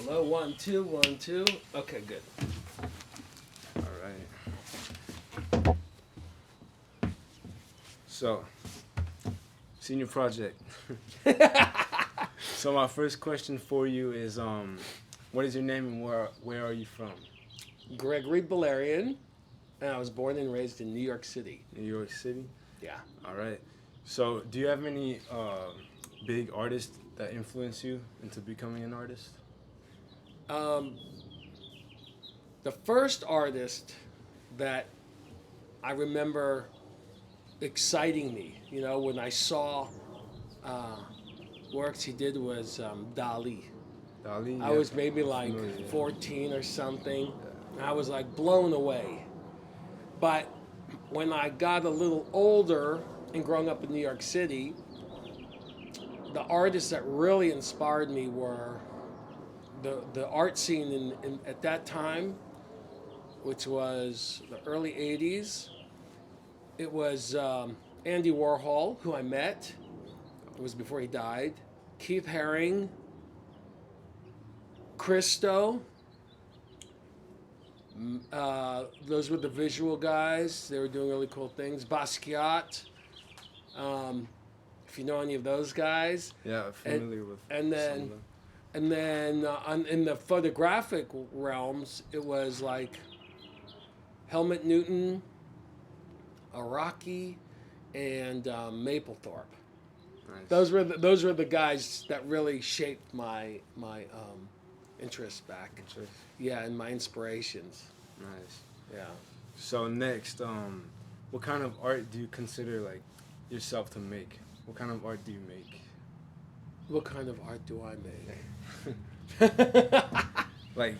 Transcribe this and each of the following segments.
Hello, 1 2 1 2. Okay, good. All right. So, senior project. So my first question for you is, what is your name and where are you from? Gregory Beylerian, and I was born and raised in New York City. New York City. Yeah. All right. So, do you have any big artists that influence you into becoming an artist? Um, the first artist that I remember exciting me, when I saw uh, works he did was Dali. Dali. I Yeah, was maybe I'm like familiar. 14 or something. And I was like blown away. But when I got a little older and growing up in New York City, the artists that really inspired me were the art scene at that time, which was the early 80s. It was Andy Warhol, who I met. It was before he died. Keith Haring, Christo. Those were the visual guys. They were doing really cool things. Basquiat, if you know any of those guys. Yeah, familiar with And some then, of them. in the photographic realms, it was like Helmut Newton, Araki, and Mapplethorpe. Nice. Those were the guys that really shaped my interest back. Interest. Yeah, and my inspirations. Nice. Yeah. So next, what kind of art do you consider like yourself to make? What kind of art do you make? What kind of art do I make? Like,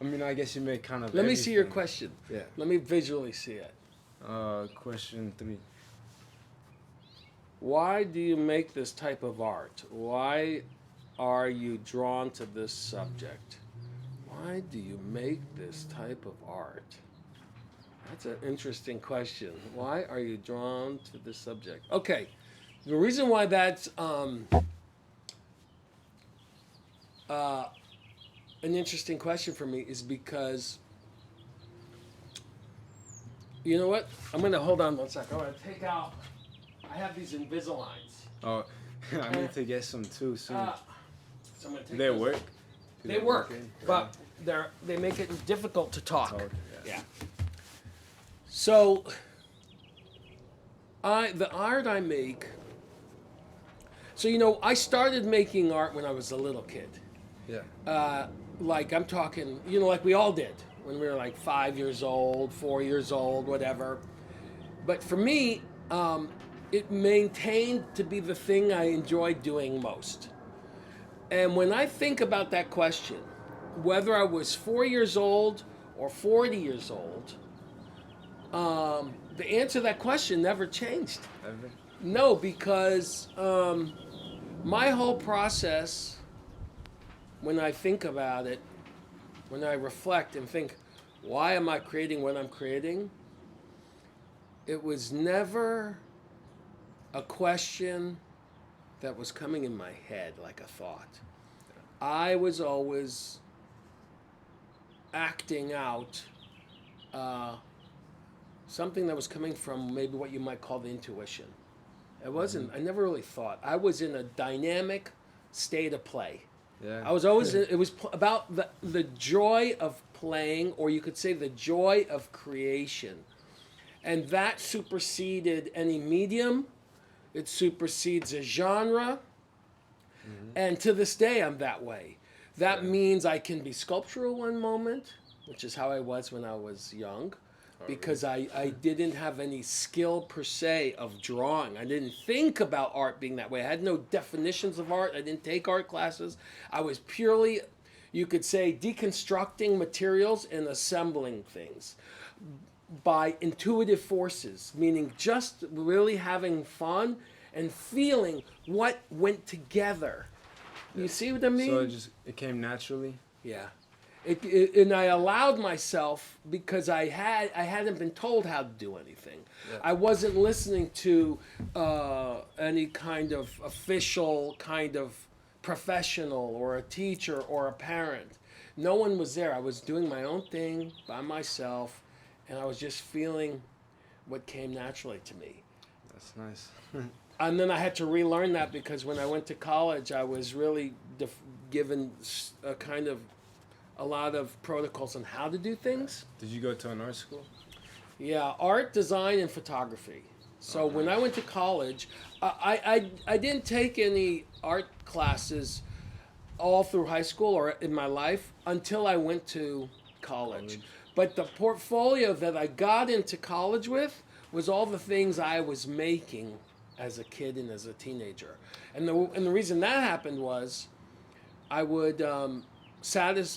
I mean, I guess you make kind of. Let me see your everything. question. Yeah. Let me visually see it. Question 3. Why do you make this type of art? Why are you drawn to this subject? Why do you make this type of art? That's an interesting question. Why are you drawn to this subject? Okay, the reason why that's an interesting question for me is because, you know what? I'm going to hold on 1 second. I'm going to take out, I have these Invisaligns. Oh, I need to get some too soon. So I'm going to Do take they those. work? Do They work, in? but they make it difficult to talk. Talk, Yeah. So the art I make. So I started making art when I was a little kid. Yeah. Like I'm talking, like we all did when we were like 5 years old, 4 years old, whatever. But for me, it maintained to be the thing I enjoyed doing most. And when I think about that question, whether I was 4 years old or 40 years old, the answer to that question never changed. Ever? No, because my whole process, when I think about it, when I reflect and think, why am I creating what I'm creating? It was never a question that was coming in my head like a thought. I was always acting out something that was coming from maybe what you might call the intuition. It wasn't, I never really thought. I was in a dynamic state of play. Yeah. I was always, it was about the joy of playing, or you could say the joy of creation. And that superseded any medium, it supersedes a genre. And to this day, I'm that way. That means I can be sculptural one moment, which is how I was when I was young, because I didn't have any skill per se of drawing. I didn't think about art being that way. I had no definitions of art. I didn't take art classes. I was purely, you could say, deconstructing materials and assembling things by intuitive forces, meaning just really having fun and feeling what went together. You see what I mean? So it came naturally. Yeah. And I allowed myself, because I hadn't been told how to do anything. Yeah. I wasn't listening to any kind of official kind of professional or a teacher or a parent. No one was there. I was doing my own thing by myself, and I was just feeling what came naturally to me. That's nice. And then I had to relearn that because when I went to college, I was really given a kind of a lot of protocols on how to do things. Did you go to an art school? Yeah, art, design, and photography. So when I went to college, I didn't take any art classes all through high school or in my life until I went to college. But the portfolio that I got into college with was all the things I was making as a kid and as a teenager. And the reason that happened was I would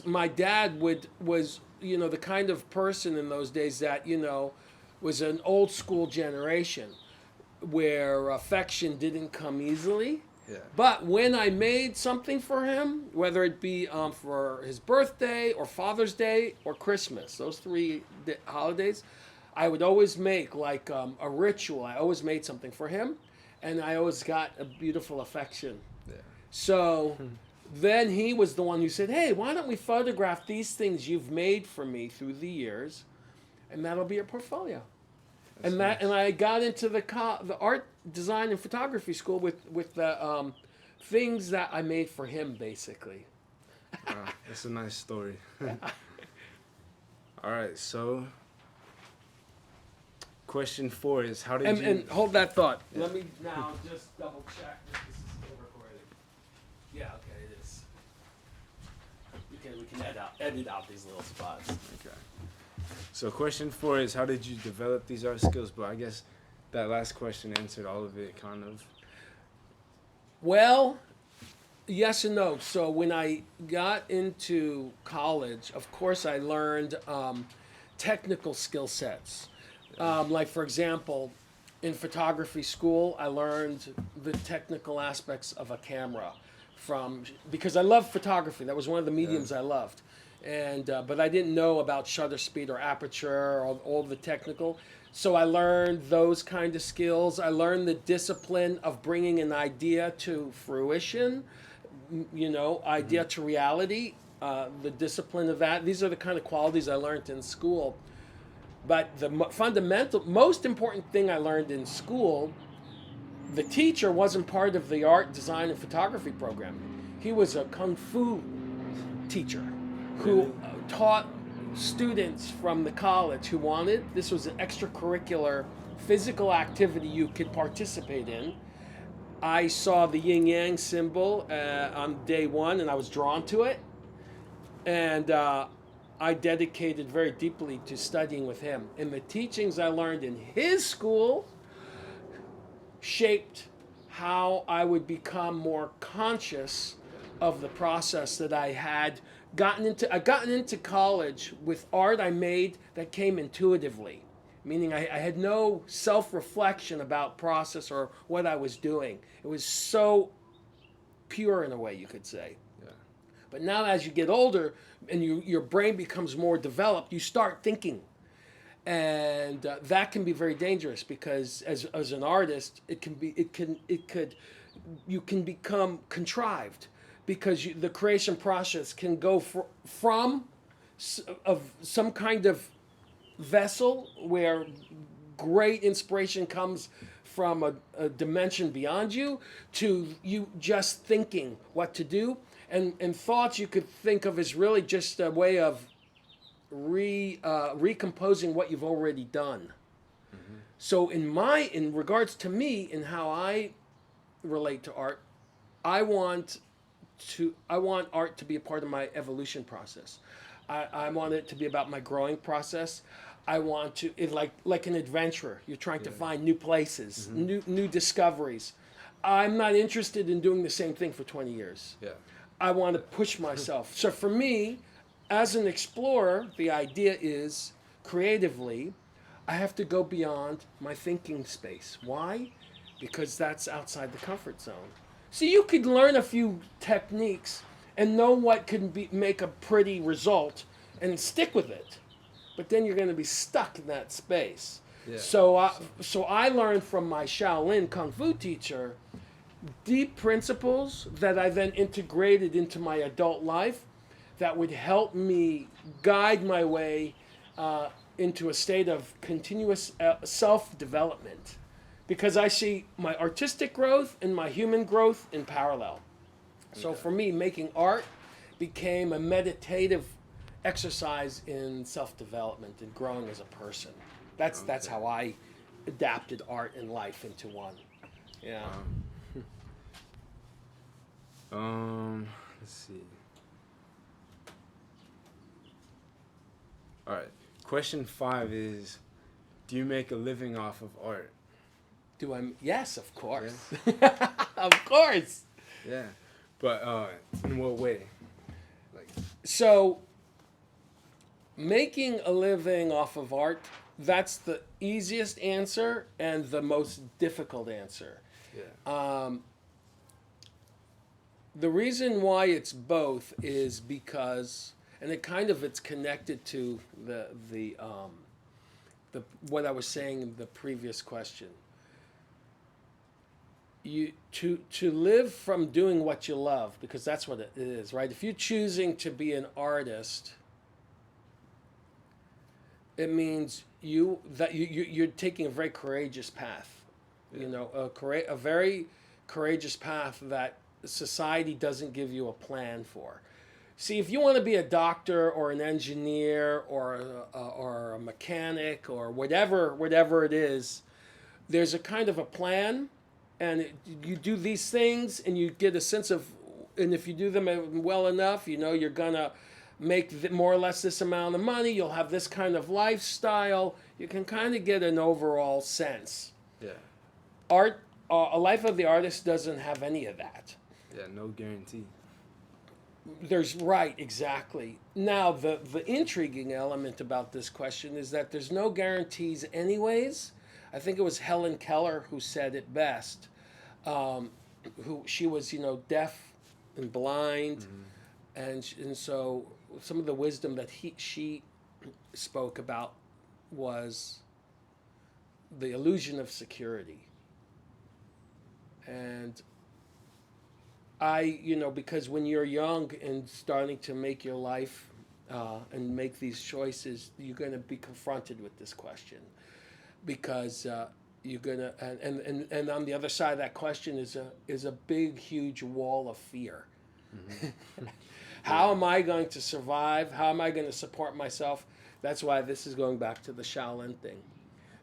my dad was the kind of person in those days that was an old school generation where affection didn't come easily. Yeah. But when I made something for him, whether it be for his birthday or Father's Day or Christmas, those three holidays, I would always make like a ritual. I always made something for him, and I always got a beautiful affection. Yeah. So then he was the one who said, "Hey, why don't we photograph these things you've made for me through the years, and that'll be your portfolio." That's And nice. and I got into the art design and photography school with the things that I made for him, basically. Wow, that's a nice story. All right, so question 4 is how did you? And hold that thought. Yeah. Let me now just double check if this is still recording. Yeah, okay, it is. We can edit out these little spots. Okay. So question 4 is how did you develop these art skills? But I guess that last question answered all of it, kind of. Well, yes and no. So when I got into college, of course, I learned technical skill sets. Like, for example, in photography school, I learned the technical aspects of a camera because I loved photography. That was one of the mediums I loved. And but I didn't know about shutter speed or aperture or all the technical. So I learned those kind of skills. I learned the discipline of bringing an idea to fruition, idea to reality, the discipline of that. These are the kind of qualities I learned in school. But the most important thing I learned in school, the teacher wasn't part of the art, design, and photography program. He was a kung fu teacher who taught students from the college who wanted. This was an extracurricular physical activity you could participate in. I saw the yin yang symbol on day one, and I was drawn to it. And I dedicated very deeply to studying with him. And the teachings I learned in his school shaped how I would become more conscious of the process that I had gotten into. I gotten into college with art I made that came intuitively, meaning I had no self-reflection about process or what I was doing. It was so pure in a way, you could say. Yeah. But now as you get older and your brain becomes more developed, you start thinking. And that can be very dangerous because as an artist, you can become contrived because the creation process can go from some kind of vessel where great inspiration comes from a dimension beyond you to you just thinking what to do. And thoughts you could think of as really just a way of recomposing what you've already done. Mm-hmm. So in regards to me and how I relate to art, I want art to be a part of my evolution process. I want it to be about my growing process. I want to like an adventurer. You're trying to find new places, new discoveries. I'm not interested in doing the same thing for 20 years. Yeah. I want to push myself. So for me, as an explorer, the idea is creatively, I have to go beyond my thinking space. Why? Because that's outside the comfort zone. So you could learn a few techniques and know what can make a pretty result and stick with it. But then you're going to be stuck in that space. Yeah. So I learned from my Shaolin Kung Fu teacher, deep principles that I then integrated into my adult life that would help me guide my way into a state of continuous self development. Because I see my artistic growth and my human growth in parallel. So Okay. for me, making art became a meditative exercise in self development and growing as a person. That's Okay. how I adapted art and life into one. Yeah. Let's see. All right. Question 5 is, do you make a living off of art? Do I? Yes, of course. Of course. Yeah. But in what way? Like, So, making a living off of art, that's the easiest answer and the most difficult answer. yeah. The reason why it's both is because, and it's connected to the what I was saying in the previous question. You to live from doing what you love, because that's what it is, right? If you're choosing to be an artist, it means you're taking a very courageous path. Yeah. You know, a very courageous path that society doesn't give you a plan for. See, if you want to be a doctor or an engineer or a mechanic or whatever it is, there's a kind of a plan, and you do these things, and you get a sense of, and if you do them well enough, you know you're gonna make more or less this amount of money. You'll have this kind of lifestyle. You can kind of get an overall sense. Yeah. Art, a life of the artist doesn't have any of that. Yeah. No guarantee. There's right, exactly. Now, the intriguing element about this question is that there's no guarantees, anyways. I think it was Helen Keller who said it best. Who she was, deaf and blind, and so some of the wisdom that she spoke about was the illusion of security. And because when you're young and starting to make your life and make these choices, you're going to be confronted with this question. Because you're going to, and on the other side of that question is a big, huge wall of fear. How am I going to survive? How am I going to support myself? That's why this is going back to the Shaolin thing.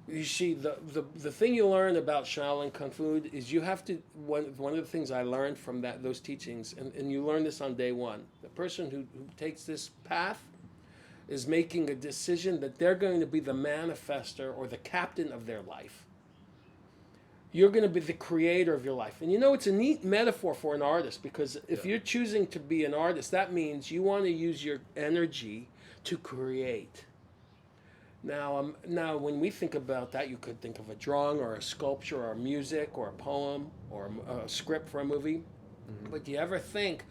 You see, the thing you learn about Shaolin Kung Fu is you have to, one of the things I learned from those teachings, and you learn this on day one, the person who takes this path is making a decision that they're going to be the manifester or the captain of their life. You're going to be the creator of your life. And it's a neat metaphor for an artist, because if you're choosing to be an artist, that means you want to use your energy to create. Now, when we think about that, you could think of a drawing or a sculpture or music or a poem or a script for a movie. But do you ever think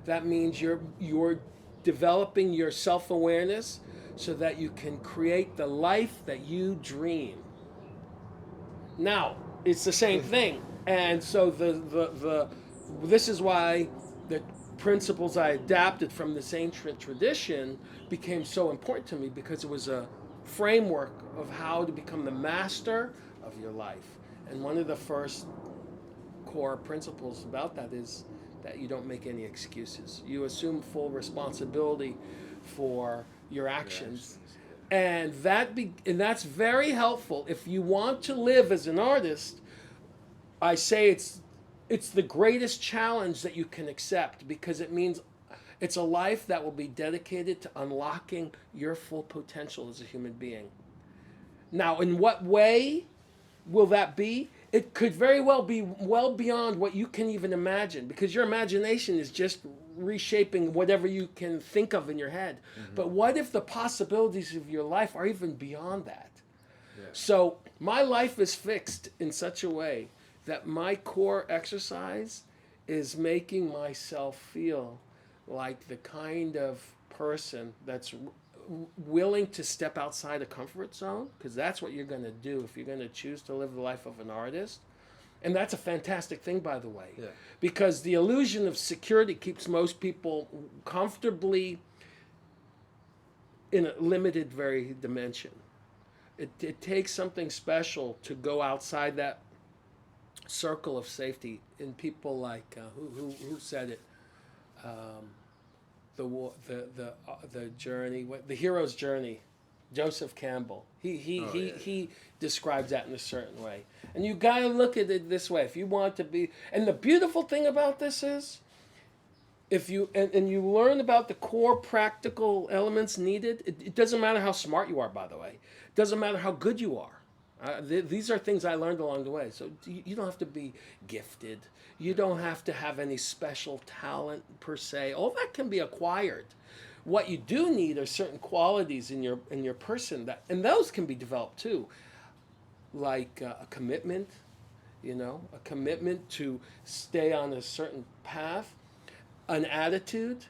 that means you're developing your self-awareness so that you can create the life that you dream? Now, it's the same thing. And so this is why the principles I adapted from this ancient tradition became so important to me, because it was a framework of how to become the master of your life. And one of the first core principles about that is that you don't make any excuses. You assume full responsibility for your actions. And that's very helpful. If you want to live as an artist, I say it's the greatest challenge that you can accept, because it means it's a life that will be dedicated to unlocking your full potential as a human being. Now, in what way will that be? It could very well be well beyond what you can even imagine, because your imagination is just reshaping whatever you can think of in your head. But what if the possibilities of your life are even beyond that? Yeah. So my life is fixed in such a way that my core exercise is making myself feel like the kind of person that's willing to step outside a comfort zone, because that's what you're going to do if you're going to choose to live the life of an artist. And that's a fantastic thing, by the way, Yeah. because the illusion of security keeps most people comfortably in a limited very dimension. It takes something special to go outside that circle of safety. And people like who said it, the journey, the hero's journey, Joseph Campbell. He describes that in a certain way. And you got to look at it this way. If you want to be, and the beautiful thing about this is, if you and you learn about the core practical elements needed, it doesn't matter how smart you are, by the way. It doesn't matter how good you are. These are things I learned along the way. So you don't have to be gifted. You don't have to have any special talent per se. All that can be acquired. What you do need are certain qualities in your person and those can be developed too, like a commitment, a commitment to stay on a certain path, an attitude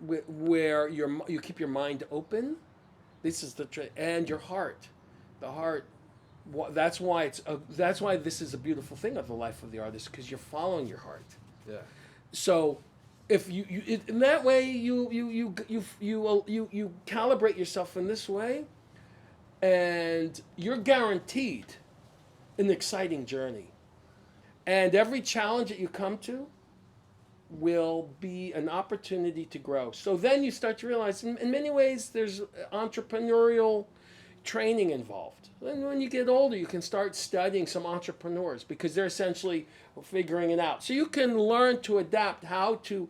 where you keep your mind open. This is and your heart, the heart. That's why this is a beautiful thing of the life of the artist, because you're following your heart. Yeah. So, if you in that way you calibrate yourself in this way, and you're guaranteed an exciting journey, and every challenge that you come to will be an opportunity to grow. So then you start to realize, in many ways, there's entrepreneurial training involved. And when you get older, you can start studying some entrepreneurs because they're essentially figuring it out. So you can learn to adapt how to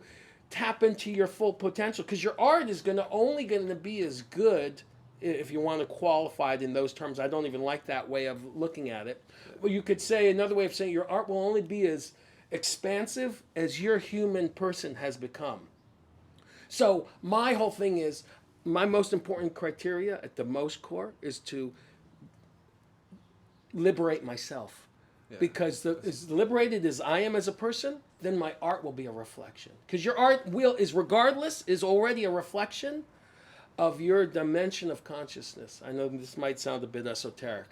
tap into your full potential, because your art is only going to be as good, if you want to qualify it in those terms. I don't even like that way of looking at it. But you could say, another way of saying, your art will only be as expansive as your human person has become. So my whole thing is, my most important criteria at the most core is to liberate myself. Yeah. Because as liberated as I am as a person, then my art will be a reflection. Because your art is already a reflection of your dimension of consciousness. I know this might sound a bit esoteric,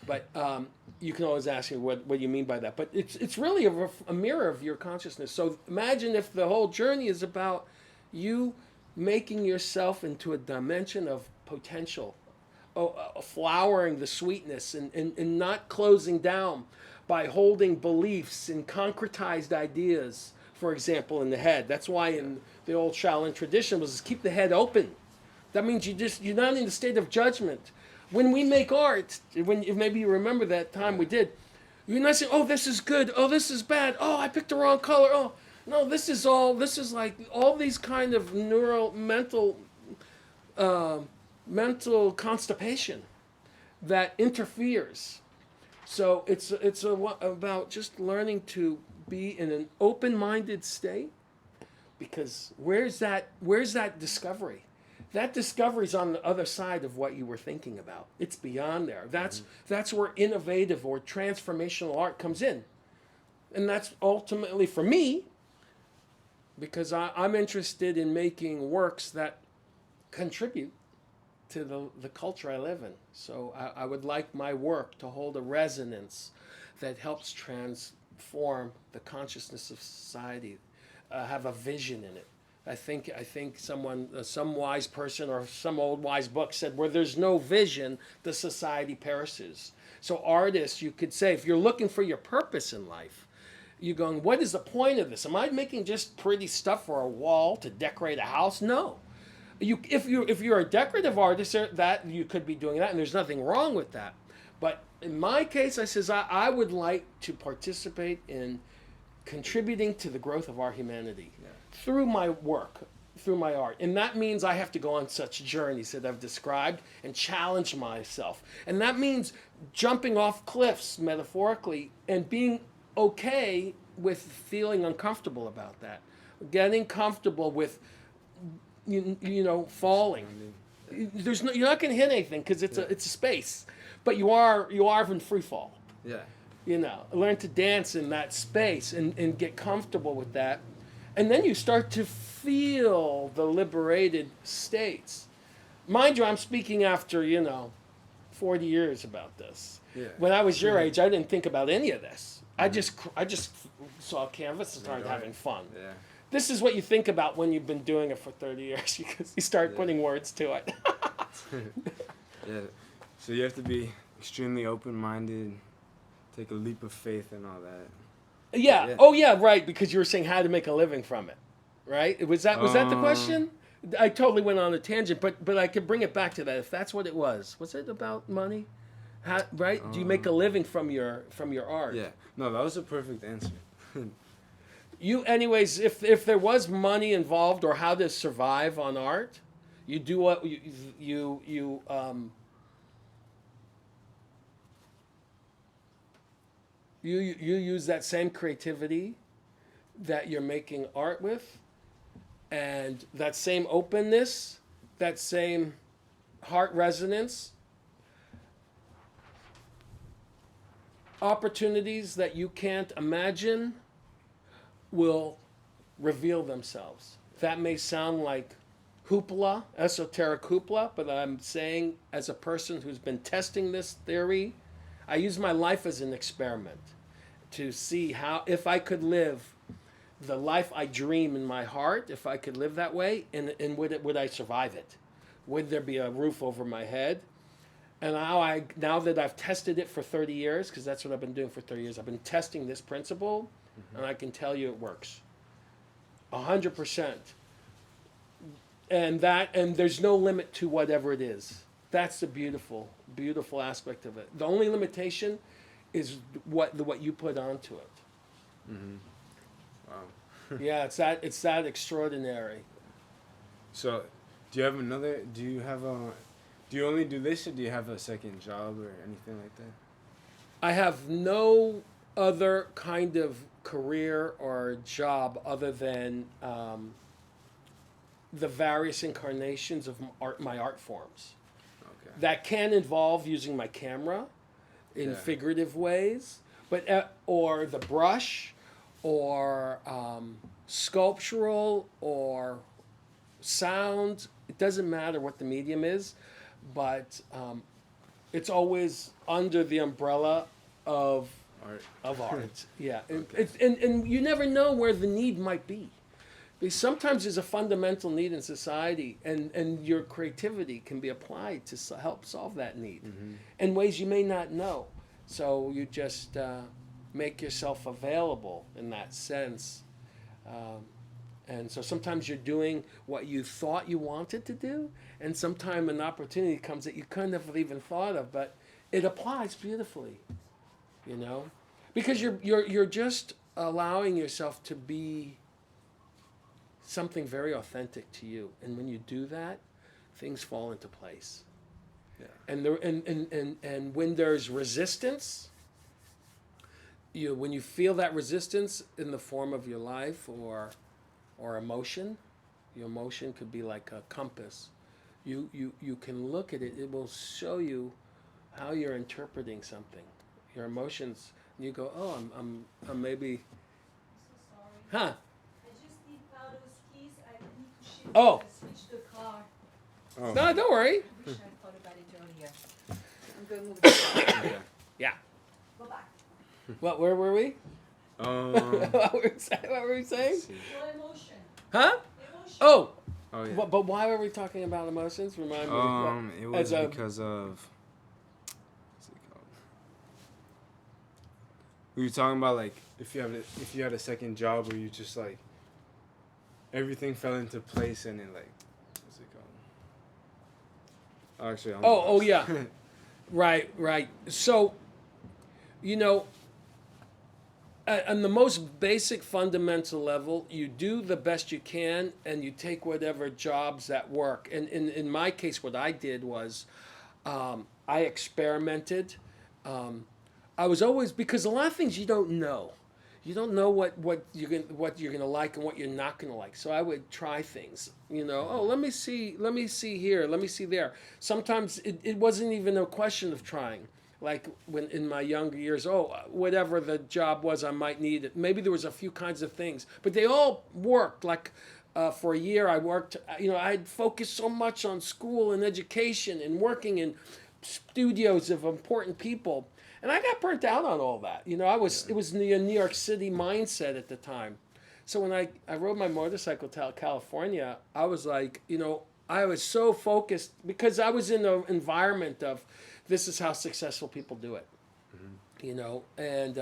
but you can always ask me what you mean by that. But it's really a mirror of your consciousness. So imagine if the whole journey is about you making yourself into a dimension of potential, flowering the sweetness, and not closing down by holding beliefs and concretized ideas, for example, in the head. That's why in the old Shaolin tradition was keep the head open. That means you're not in a state of judgment. When we make art, maybe you remember that time we did, you're not saying, oh, this is good, oh, this is bad, oh, I picked the wrong color, oh, no, this is like all these kind of mental constipation that interferes. So it's about just learning to be in an open-minded state, because where's that discovery? That discovery is on the other side of what you were thinking about. It's beyond there. That's where innovative or transformational art comes in. And that's ultimately, for me, because I'm interested in making works that contribute to the culture I live in. So I would like my work to hold a resonance that helps transform the consciousness of society, have a vision in it. I think some wise person or some old wise book said, where there's no vision, the society perishes. So artists, you could say, if you're looking for your purpose in life, you're going, what is the point of this? Am I making just pretty stuff for a wall to decorate a house? No. If you're a decorative artist, that you could be doing that, and there's nothing wrong with that. But in my case, I would like to participate in contributing to the growth of our humanity through my work, through my art. And that means I have to go on such journeys that I've described and challenge myself. And that means jumping off cliffs, metaphorically, and being okay with feeling uncomfortable about that. Getting comfortable with, falling. You're not going to hit anything because it's a space, but you are in free fall. Yeah. Learn to dance in that space and get comfortable with that. And then you start to feel the liberated states. Mind you, I'm speaking after, 40 years about this. Yeah. When I was your age, I didn't think about any of this. I just saw a canvas and started Right. having fun. Yeah. This is what you think about when you've been doing it for 30 years because you start Yeah. putting words to it. Yeah. So you have to be extremely open-minded, take a leap of faith and all that. Yeah. Yeah. Oh, yeah. Right. Because you were saying how to make a living from it, right? Was that the question? I totally went on a tangent, but I could bring it back to that if that's what it was. Was it about money? How, right? Do you make a living from your art? Yeah. No, that was a perfect answer. You, anyways, if there was money involved or how to survive on art, you do what you use that same creativity that you're making art with, and that same openness, that same heart resonance, opportunities that you can't imagine will reveal themselves. That may sound like hoopla, esoteric hoopla, but I'm saying as a person who's been testing this theory, I use my life as an experiment to see how, if I could live the life I dream in my heart, if I could live that way, and would I survive it? Would there be a roof over my head? And now that I've tested it for 30 years, because that's what I've been doing for 30 years, I've been testing this principle, and I can tell you it works. 100%. And there's no limit to whatever it is. That's the beautiful, beautiful aspect of it. The only limitation is what you put onto it. Wow. Yeah, it's that extraordinary. So, do you only do this, or do you have a second job or anything like that? I have no other kind of career or job other than the various incarnations of my art forms. Okay. That can involve using my camera in Yeah. figurative ways, but or the brush, or sculptural, or sound. It doesn't matter what the medium is, but it's always under the umbrella of art. Yeah, Okay. and you never know where the need might be. Because sometimes there's a fundamental need in society, and your creativity can be applied to help solve that need in ways you may not know. So you just make yourself available in that sense. And so sometimes you're doing what you thought you wanted to do, and sometimes an opportunity comes that you couldn't have even thought of, but it applies beautifully, because you're just allowing yourself to be something very authentic to you, and when you do that, things fall into place. Yeah. And when there's resistance, when you feel that resistance in the form of your life or emotion, your emotion could be like a compass. You can look at it; it will show you how you're interpreting something. Your emotions. You go, oh, I'm maybe, So sorry. huh? I just need Paolo's keys. I need to shift. Oh. Switch the car. Oh. No, don't worry. I wish I thought about it earlier. I'm going to move the car. Okay. Yeah. Go back. What? Where were we? what were we saying? Let's see. Your emotion. Huh? Emotion. Oh, Oh yeah. but why were we talking about emotions? Remind me. It was as a- because of. What's it called? We were talking about like if you had a second job where you just like everything fell into place and it like what's it called? Actually, I'm Oh, lost. yeah. Right. So, on the most basic fundamental level, you do the best you can and you take whatever jobs that work. And in my case, what I did was I experimented. I was always, because a lot of things you don't know. You don't know what you're gonna like and what you're not gonna like. So I would try things. Oh, let me see here, let me see there. Sometimes it wasn't even a question of trying. Like when in my younger years, whatever the job was, I might need it. Maybe there was a few kinds of things, but they all worked. Like for a year, I worked. I'd focused so much on school and education and working in studios of important people. And I got burnt out on all that. It was the New York City mindset at the time. So when I rode my motorcycle to California, I was like, I was so focused because I was in an environment of this is how successful people do it, and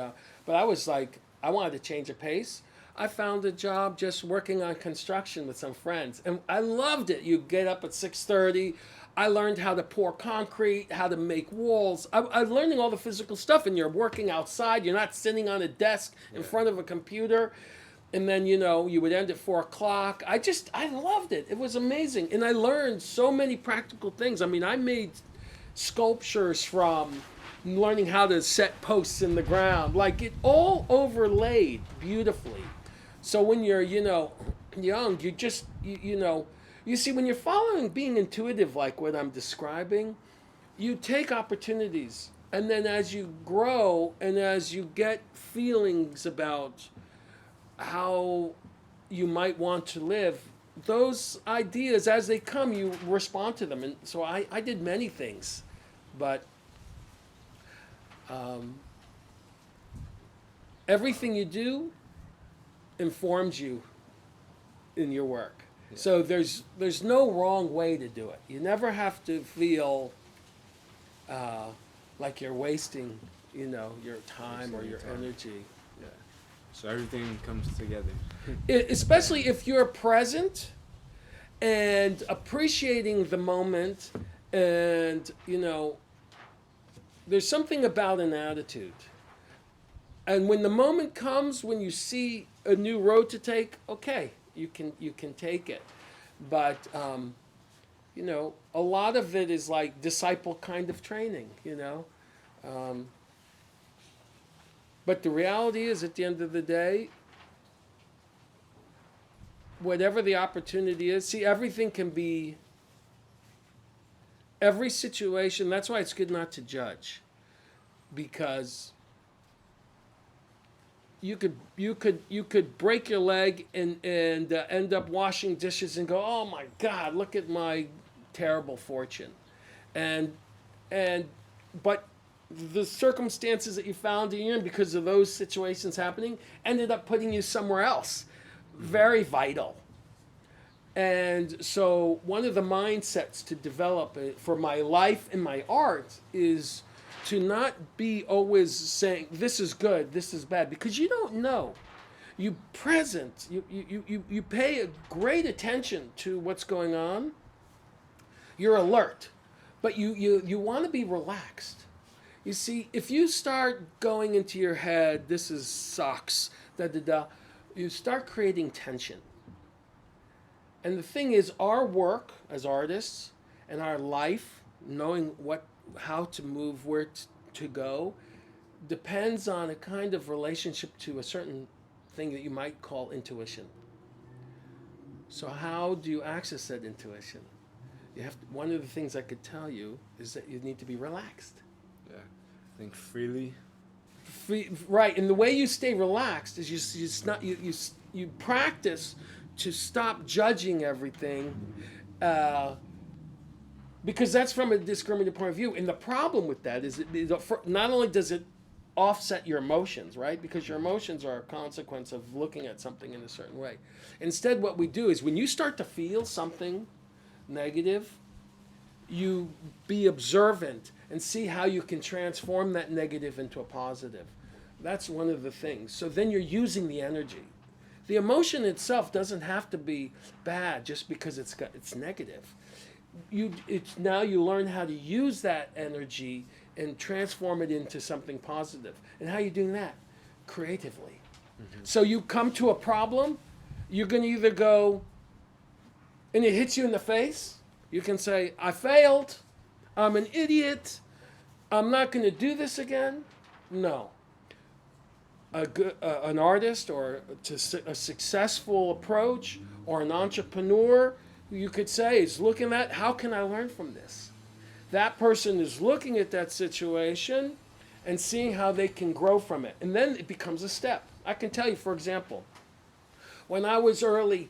but I was like, I wanted to change the pace. I found a job just working on construction with some friends, and I loved it. You get up at 6:30. I learned how to pour concrete, how to make walls. I'm learning all the physical stuff, and you're working outside. You're not sitting on a desk in front of a computer. And then, you would end at 4 o'clock. I loved it. It was amazing. And I learned so many practical things. I mean, I made sculptures from learning how to set posts in the ground. Like, it all overlaid beautifully. So when you're, young, you just, you see, when you're following being intuitive like what I'm describing, you take opportunities. And then as you grow and as you get feelings about how you might want to live, those ideas, as they come, you respond to them. And so I did many things, but everything you do informs you in your work. Yeah. So there's no wrong way to do it. You never have to feel like you're wasting, your time or your energy. Yeah. So everything comes together. Especially if you're present and appreciating the moment, and there's something about an attitude. And when the moment comes, when you see a new road to take, okay, you can take it. But a lot of it is like disciple kind of training, But the reality is, at the end of the day, whatever the opportunity is, see, everything can be, every situation, that's why it's good not to judge. Because you could break your leg and end up washing dishes and go, oh my God, look at my terrible fortune. But the circumstances that you found you're in because of those situations happening ended up putting you somewhere else. Very vital. And so one of the mindsets to develop for my life and my art is to not be always saying, this is good, this is bad, because you don't know. You pay a great attention to what's going on. You're alert, but you want to be relaxed. You see, if you start going into your head, this is sucks, you start creating tension. And the thing is, our work as artists and our life, knowing how to move, where to go, depends on a kind of relationship to a certain thing that you might call intuition. So how do you access that intuition? One of the things I could tell you is that you need to be relaxed. Yeah, think freely. Right, and the way you stay relaxed is you practice to stop judging everything, because that's from a discriminative point of view. And the problem with that is not only does it offset your emotions, right? Because your emotions are a consequence of looking at something in a certain way. Instead, what we do is when you start to feel something negative, you be observant and see how you can transform that negative into a positive. That's one of the things. So then you're using the energy. The emotion itself doesn't have to be bad just because it's negative. Now you learn how to use that energy and transform it into something positive. And how are you doing that? Creatively. Mm-hmm. So you come to a problem, you're going to either go, and it hits you in the face. You can say, I failed. I'm an idiot. I'm not going to do this again. No. An artist or a successful approach or an entrepreneur, you could say, is looking at, how can I learn from this? That person is looking at that situation and seeing how they can grow from it. And then it becomes a step. I can tell you, for example, when I was early,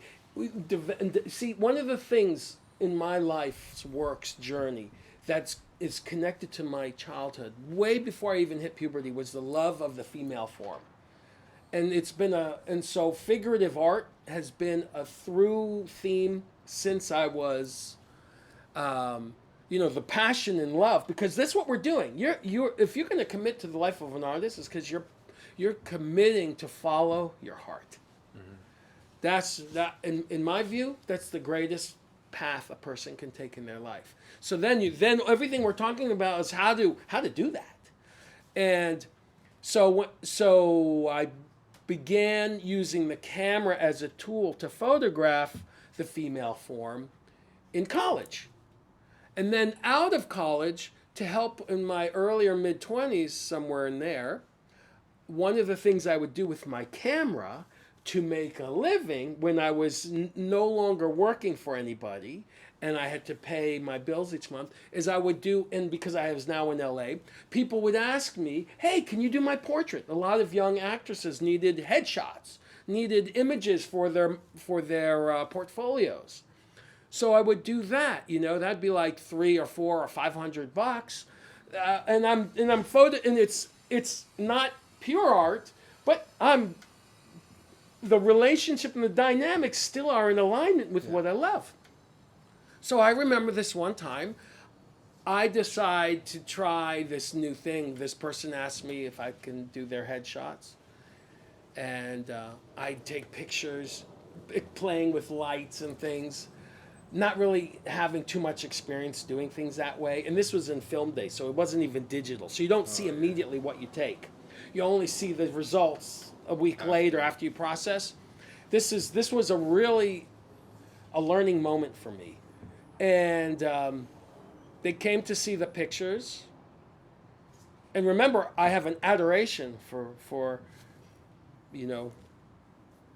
see, one of the things in my life's work's journey that's is connected to my childhood. Way before I even hit puberty was the love of the female form. And so figurative art has been a through theme since I was, the passion and love, because that's what we're doing. If you're going to commit to the life of an artist, it's because you're committing to follow your heart. That's that in my view, that's the greatest path a person can take in their life. So then everything we're talking about is how to do that. And so I began using the camera as a tool to photograph the female form in college. And then out of college, to help in my earlier mid-20s, somewhere in there, one of the things I would do with my camera to make a living when I was no longer working for anybody and I had to pay my bills each month is I would do, and because I was now in LA, people would ask me, hey, can you do my portrait? A lot of young actresses needed headshots, needed images for their portfolios. So I would do that, that'd be like $300 or $400 or $500. And I'm photo, and it's not pure art, but the relationship and the dynamics still are in alignment with what I love. So I remember this one time, I decide to try this new thing. This person asked me if I can do their headshots. And I take pictures, playing with lights and things, not really having too much experience doing things that way. And this was in film days, so it wasn't even digital. So you don't see immediately what you take. You only see the results a week later after you process. This was a learning moment for me. And they came to see the pictures. And remember, I have an adoration for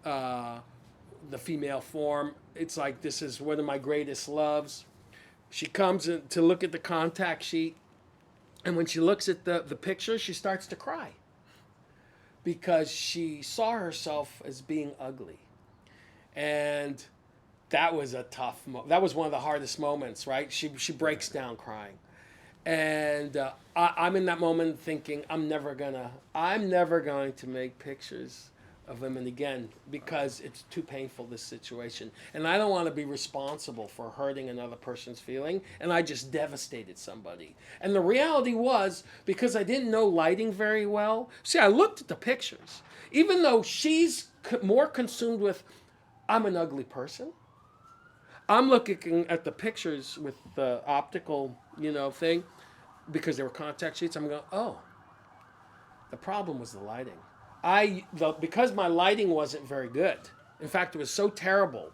the female form. It's like, this is one of my greatest loves. She comes in to look at the contact sheet. And when she looks at the picture, she starts to cry. Because she saw herself as being ugly. And that was that was one of the hardest moments, right? She breaks down crying. And I'm in that moment thinking, I'm never going to make pictures of women again because it's too painful, this situation. And I don't want to be responsible for hurting another person's feeling. And I just devastated somebody. And the reality was, because I didn't know lighting very well, see, I looked at the pictures. Even though she's more consumed with, I'm an ugly person, I'm looking at the pictures with the optical, thing, because they were contact sheets. I'm going, oh, the problem was the lighting. Because my lighting wasn't very good. In fact, it was so terrible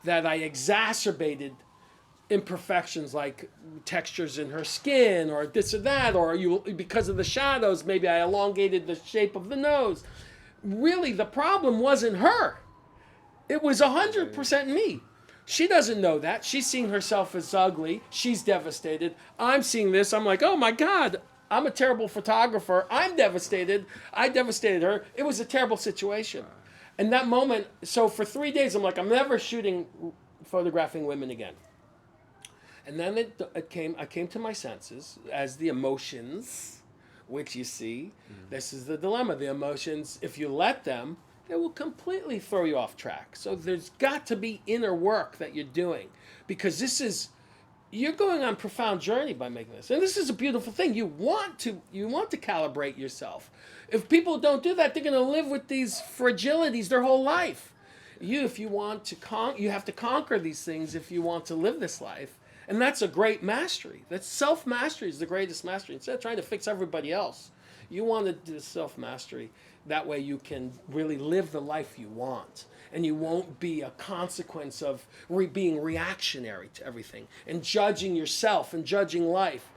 that I exacerbated imperfections like textures in her skin or this or that, or because of the shadows, maybe I elongated the shape of the nose. Really, the problem wasn't her. It was 100% me. She doesn't know that. She's seeing herself as ugly. She's devastated. I'm seeing this. I'm like, oh my God, I'm a terrible photographer. I'm devastated. I devastated her. It was a terrible situation. And that moment, so for 3 days, I'm like, I'm never photographing women again. And then I came to my senses as the emotions, which you see, this is the dilemma. The emotions, if you let them, they will completely throw you off track. So there's got to be inner work that you're doing, because you're going on a profound journey by making this. And this is a beautiful thing. You want to calibrate yourself. If people don't do that, they're going to live with these fragilities their whole life. You have to conquer these things if you want to live this life. And that's a great mastery. That self-mastery is the greatest mastery. Instead of trying to fix everybody else, you want to do self-mastery. That way you can really live the life you want. And you won't be a consequence of being reactionary to everything and judging yourself and judging life.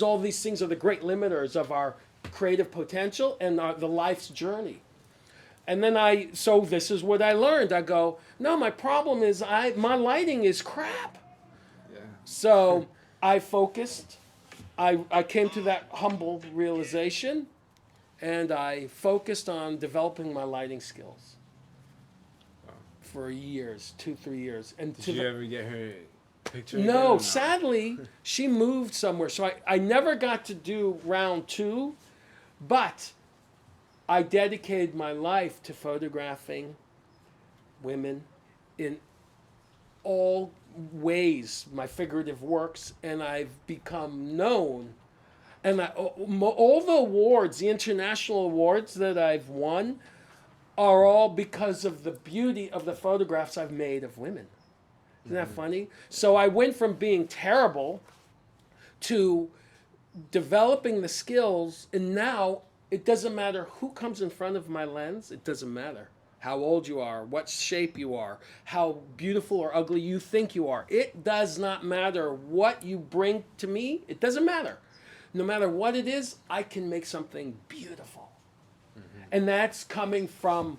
All these things are the great limiters of our creative potential and the life's journey. And then so this is what I learned. I go, no, my problem is my lighting is crap. Yeah. So I focused. I came to that humble realization, and I focused on developing my lighting skills for years, 2-3 years. And Did you ever get her picture? again, No, or sadly, she moved somewhere. So I never got to do round 2, but I dedicated my life to photographing women in all ways, my figurative works, and I've become known. And all the awards, the international awards that I've won, are all because of the beauty of the photographs I've made of women. Isn't that funny? So I went from being terrible to developing the skills, and now it doesn't matter who comes in front of my lens. It doesn't matter how old you are, what shape you are, how beautiful or ugly you think you are. It does not matter what you bring to me. It doesn't matter. No matter what it is, I can make something beautiful. And that's coming from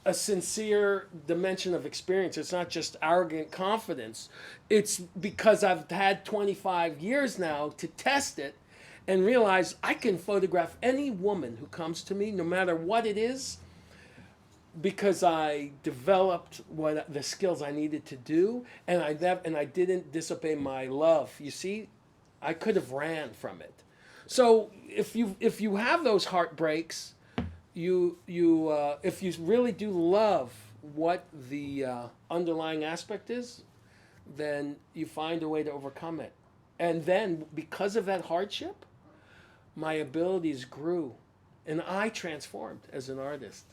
a sincere dimension of experience. It's not just arrogant confidence. It's because I've had 25 years now to test it and realize I can photograph any woman who comes to me, no matter what it is, because I developed what the skills I needed to do, and I didn't disobey my love. You see, I could have ran from it. So if you have those heartbreaks, if you really do love what the underlying aspect is, then you find a way to overcome it. And then because of that hardship, my abilities grew, and I transformed as an artist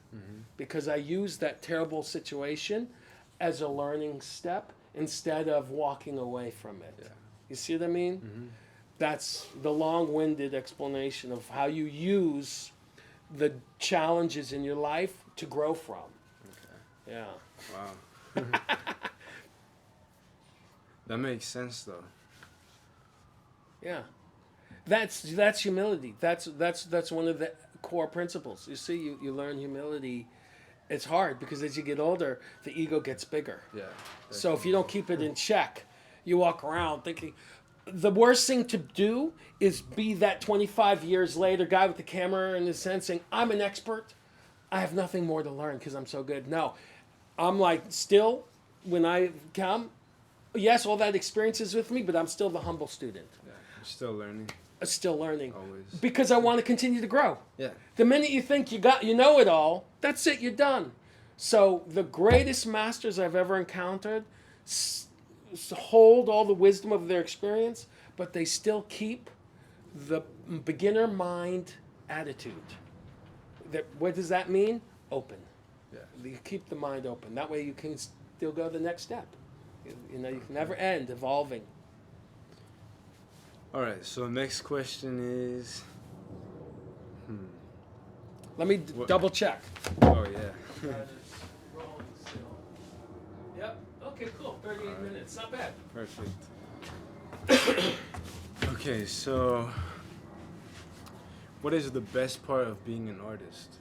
because I used that terrible situation as a learning step instead of walking away from it. Yeah. You see what I mean? That's the long-winded explanation of how you use the challenges in your life to grow from. Okay. Yeah. Wow. That makes sense, though. Yeah. That's humility. That's one of the core principles. You see, you learn humility. It's hard because as you get older, the ego gets bigger. Yeah. So if you don't keep it in check, you walk around thinking. The worst thing to do is be that 25 years later guy with the camera in his sense saying, I'm an expert. I have nothing more to learn because I'm so good. No, I'm like, still, when I come, yes, all that experience is with me, but I'm still the humble student. Yeah. You're still learning. Still learning. Always. Because I want to continue to grow. Yeah. The minute you think you know it all, that's it, you're done. So the greatest masters I've ever encountered hold all the wisdom of their experience, but they still keep the beginner mind attitude. What does that mean? Open. Yeah. You keep the mind open. That way you can still go to the next step. You know, you can never end evolving. All right. So next question is. Let me double check. Oh yeah. Yep. Okay, cool. 38 minutes. Not bad. Perfect. Okay, so what is the best part of being an artist?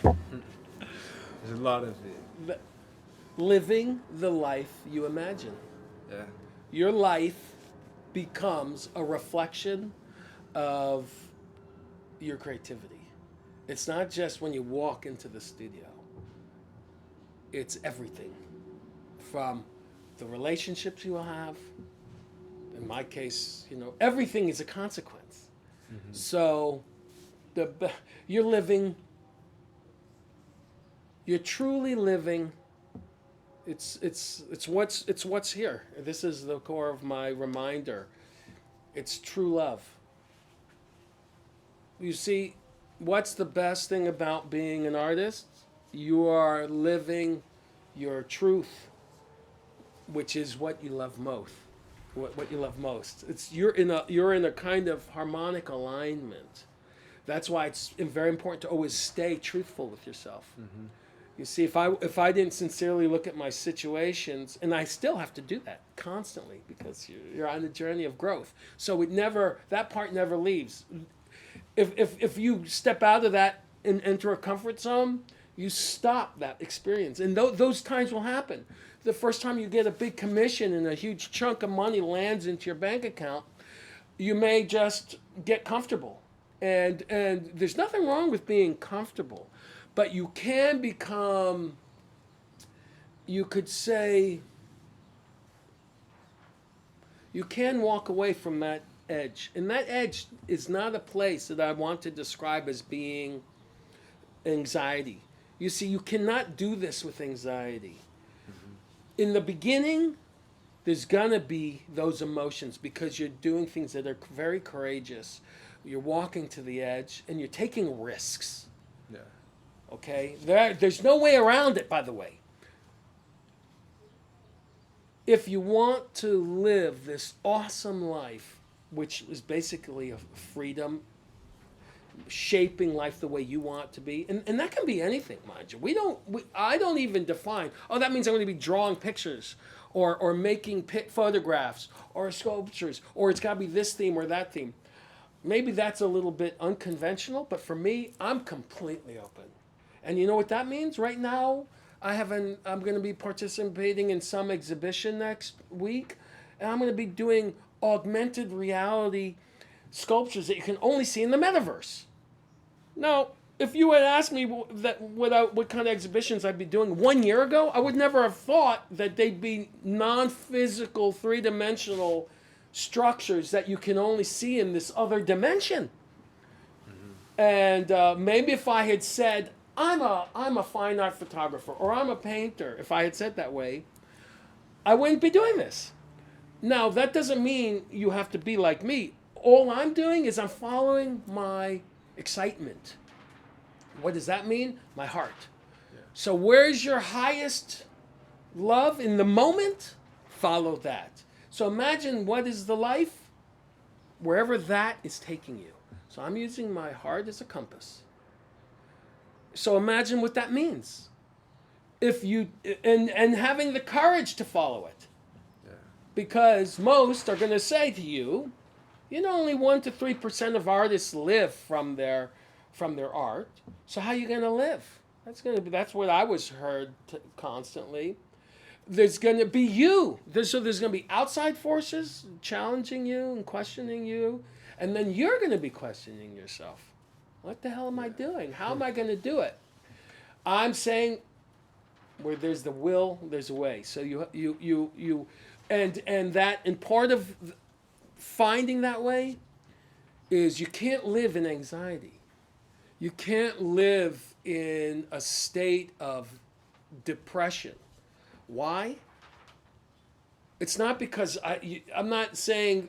There's a lot of it. Living the life you imagine. Yeah. Your life becomes a reflection of your creativity. It's not just when you walk into the studio. It's everything. From the relationships you will have, in my case, everything is a consequence. So you're truly living. It's what's here. This is the core of my reminder. It's true love. You see, what's the best thing about being an artist? You are living your truth, which is what you love most. What you love most. You're in a kind of harmonic alignment. That's why it's very important to always stay truthful with yourself. You see, if I didn't sincerely look at my situations, and I still have to do that constantly because you're on a journey of growth. So that part never leaves. If you step out of that and enter a comfort zone, you stop that experience, and those times will happen. The first time you get a big commission and a huge chunk of money lands into your bank account, you may just get comfortable. And there's nothing wrong with being comfortable, but you can become, you could say, you can walk away from that edge. And that edge is not a place that I want to describe as being anxiety. You see, you cannot do this with anxiety. In the beginning, there's gonna be those emotions because you're doing things that are very courageous. You're walking to the edge and you're taking risks. Yeah. Okay? There's no way around it, by the way. If you want to live this awesome life, which is basically a freedom, shaping life the way you want it to be, and that can be anything, mind you. I don't even define, oh, that means I'm going to be drawing pictures or making photographs or sculptures, or it's got to be this theme or that theme. Maybe that's a little bit unconventional, but for me, I'm completely open. And you know what that means? Right now, I'm going to be participating in some exhibition next week, and I'm going to be doing augmented reality sculptures that you can only see in the metaverse. Now, if you had asked me what kind of exhibitions I'd be doing 1 year ago, I would never have thought that they'd be non-physical, three-dimensional structures that you can only see in this other dimension. And maybe if I had said, I'm a fine art photographer, or I'm a painter, if I had said that way, I wouldn't be doing this. Now, that doesn't mean you have to be like me. All I'm doing is I'm following my excitement. What does that mean? My heart. Yeah. So where's your highest love in the moment? Follow that. So imagine what is the life? Wherever that is taking you. So I'm using my heart as a compass. So imagine what that means. If you and having the courage to follow it. Yeah. Because most are going to say to you, only 1% to 3% of artists live from their art. So how are you going to live? That's what I was heard constantly. There's going to be you. There's going to be outside forces challenging you and questioning you, and then you're going to be questioning yourself. What the hell am I doing? How am I going to do it? I'm saying, where there's the will, there's a way. So and part of finding that way is you can't live in anxiety. You can't live in a state of depression. Why? It's not because I'm not saying,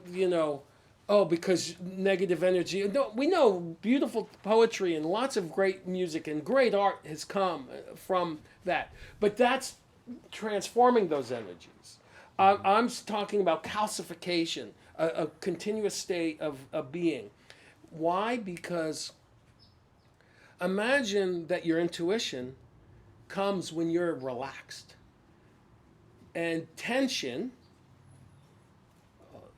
because negative energy. No, we know beautiful poetry and lots of great music and great art has come from that. But that's transforming those energies. I'm talking about calcification, a continuous state of being. Why? Because imagine that your intuition comes when you're relaxed. And tension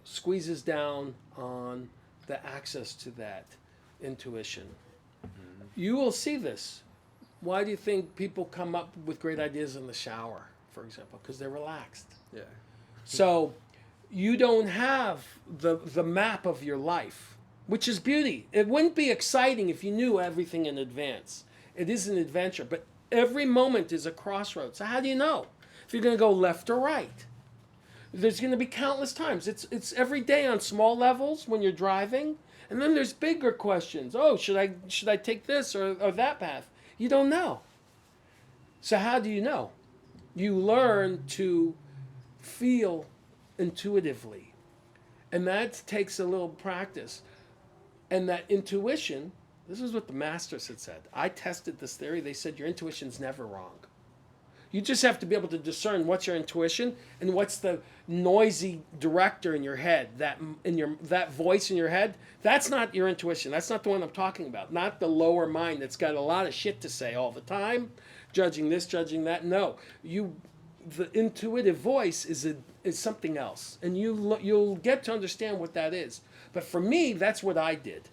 squeezes down on the access to that intuition. Mm-hmm. You will see this. Why do you think people come up with great ideas in the shower, for example? Because they're relaxed. Yeah. So you don't have the map of your life, which is beauty. It wouldn't be exciting if you knew everything in advance. It is an adventure, but every moment is a crossroads. So how do you know if you're going to go left or right? There's going to be countless times. It's every day on small levels when you're driving, and then there's bigger questions. Oh, should I take this or that path? You don't know. So how do you know? You learn to feel intuitively, and that takes a little practice. And that intuition, this is what the masters had said. I tested this theory. They said your intuition's never wrong. You just have to be able to discern what's your intuition and what's the noisy director in your head, that voice in your head. That's not your intuition. That's not the one I'm talking about. Not the lower mind that's got a lot of shit to say all the time, judging this, judging that. No, the intuitive voice is something else, and you'll get to understand what that is. But for me, that's what I did.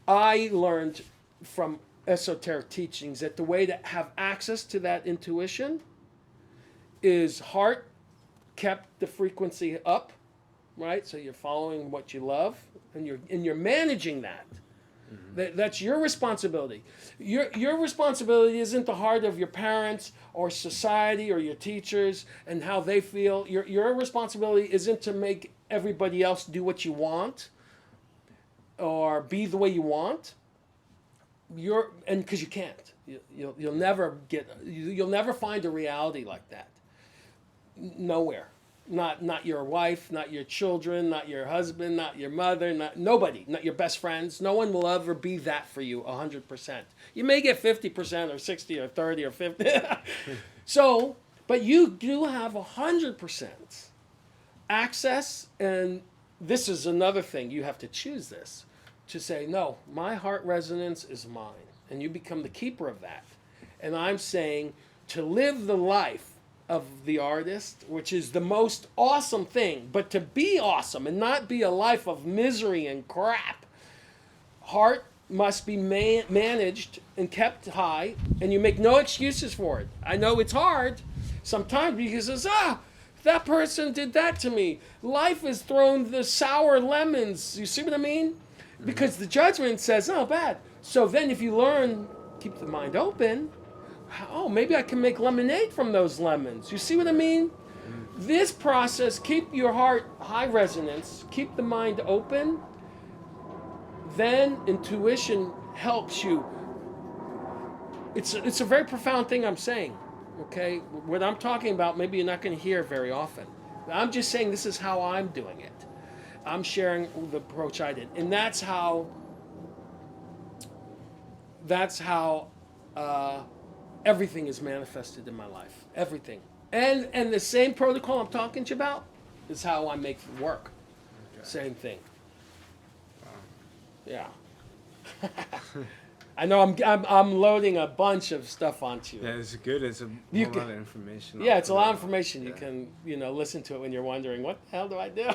I learned from esoteric teachings that the way to have access to that intuition is heart kept the frequency up, right? So you're following what you love, and you're managing that. That's your responsibility. Your responsibility isn't the heart of your parents or society or your teachers and how they feel. Your responsibility isn't to make everybody else do what you want or be the way you want. And because you can't. You'll never you'll never find a reality like that. Nowhere. Not your wife, not your children, not your husband, not your mother, nobody, not your best friends. No one will ever be that for you 100%. You may get 50% or 60 or 30 or 50. So, but you do have 100% access, and this is another thing. You have to choose this to say, no, my heart resonance is mine, and you become the keeper of that. And I'm saying to live the life of the artist, which is the most awesome thing, but to be awesome and not be a life of misery and crap. Heart must be managed and kept high, and you make no excuses for it. I know it's hard sometimes because it's, that person did that to me. Life has thrown the sour lemons. You see what I mean? Because the judgment says, oh, bad. So then if you learn, keep the mind open, oh, maybe I can make lemonade from those lemons. You see what I mean? This process, keep your heart high resonance, keep the mind open, then intuition helps you. It's a very profound thing I'm saying, okay? What I'm talking about, maybe you're not going to hear very often. I'm just saying this is how I'm doing it. I'm sharing the approach I did. And that's how everything is manifested in my life. Everything. And the same protocol I'm talking to you about is how I make it work. Okay. Same thing. Wow. Yeah. I know I'm loading a bunch of stuff onto you. Yeah, it's good. It's a lot of information. Yeah, it's a lot of information. Yeah. You can listen to it when you're wondering, what the hell do I do?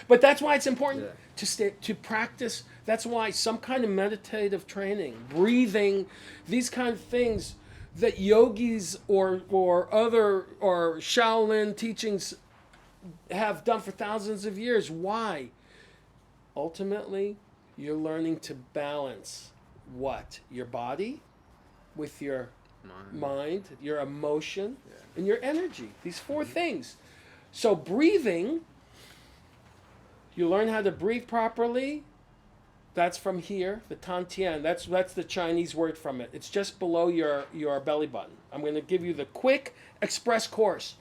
But that's why it's important to practice. That's why some kind of meditative training, breathing, these kind of things that yogis or Shaolin teachings have done for thousands of years. Why? Ultimately, you're learning to balance what? Your body with your mind, your emotion, and your energy. These four things. So breathing, you learn how to breathe properly. That's from here, the Tantian. That's the Chinese word from it. It's just below your belly button. I'm going to give you the quick express course.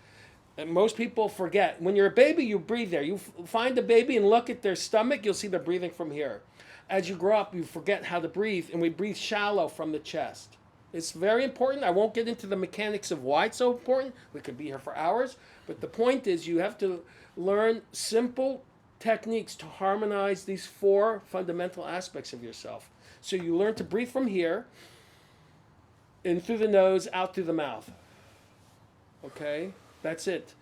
And most people forget. When you're a baby, you breathe there. You find a baby and look at their stomach, you'll see they're breathing from here. As you grow up, you forget how to breathe, and we breathe shallow from the chest. It's very important. I won't get into the mechanics of why it's so important. We could be here for hours. But the point is you have to learn simple techniques to harmonize these four fundamental aspects of yourself. So you learn to breathe from here, in through the nose, out through the mouth. Okay? That's it.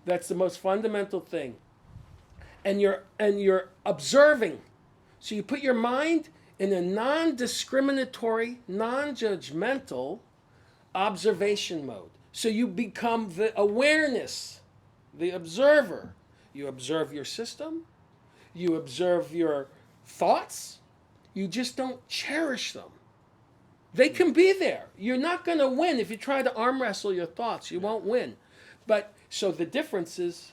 That's the most fundamental thing. And you're observing. So you put your mind in a non-discriminatory, non-judgmental observation mode. So you become the awareness, the observer. You observe your system. You observe your thoughts. You just don't cherish them. They can be there. You're not going to win if you try to arm wrestle your thoughts. You won't win. But so the difference is,